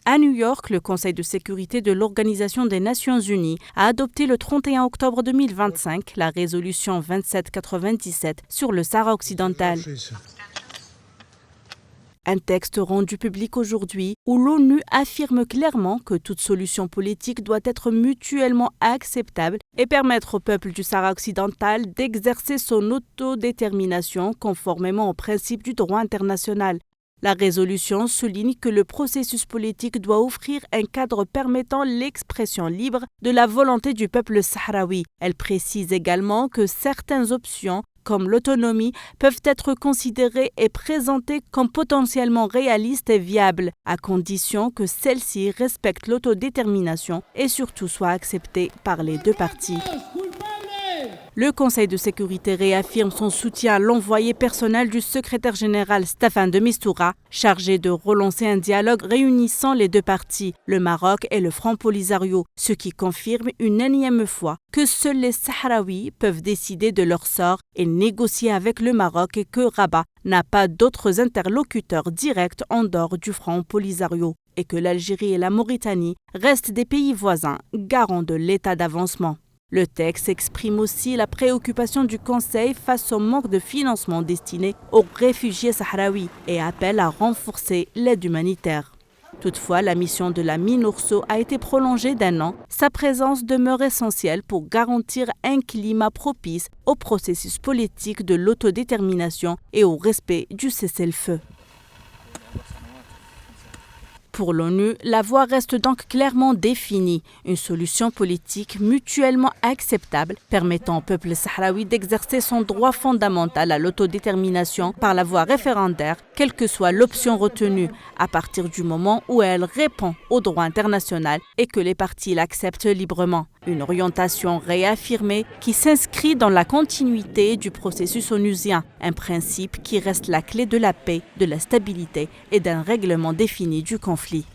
À New York, le Conseil de sécurité de l'Organisation des Nations Unies a adopté le 31 octobre 2025 la résolution 2797 sur le Sahara occidental. Un texte rendu public aujourd'hui où l'ONU affirme clairement que toute solution politique doit être mutuellement acceptable et permettre au peuple du Sahara occidental d'exercer son autodétermination conformément aux principes du droit international. La résolution souligne que le processus politique doit offrir un cadre permettant l'expression libre de la volonté du peuple sahraoui. Elle précise également que certaines options comme l'autonomie, peuvent être considérées et présentées comme potentiellement réalistes et viables, à condition que celles-ci respectent l'autodétermination et surtout soient acceptées par les deux parties. Le Conseil de sécurité réaffirme son soutien à l'envoyé personnel du secrétaire général Staffan de Mistura, chargé de relancer un dialogue réunissant les deux parties, le Maroc et le Front Polisario, ce qui confirme une énième fois que seuls les Sahraouis peuvent décider de leur sort et négocier avec le Maroc et que Rabat n'a pas d'autres interlocuteurs directs en dehors du Front Polisario et que l'Algérie et la Mauritanie restent des pays voisins garants de l'état d'avancement. Le texte exprime aussi la préoccupation du Conseil face au manque de financement destiné aux réfugiés sahraouis et appelle à renforcer l'aide humanitaire. Toutefois, la mission de la MINURSO a été prolongée d'1 an. Sa présence demeure essentielle pour garantir un climat propice au processus politique de l'autodétermination et au respect du cessez-le-feu. Pour l'ONU, la voie reste donc clairement définie, une solution politique mutuellement acceptable permettant au peuple sahraoui d'exercer son droit fondamental à l'autodétermination par la voie référendaire, quelle que soit l'option retenue, à partir du moment où elle répond au droit international et que les parties l'acceptent librement. Une orientation réaffirmée qui s'inscrit dans la continuité du processus onusien, un principe qui reste la clé de la paix, de la stabilité et d'un règlement défini du conflit.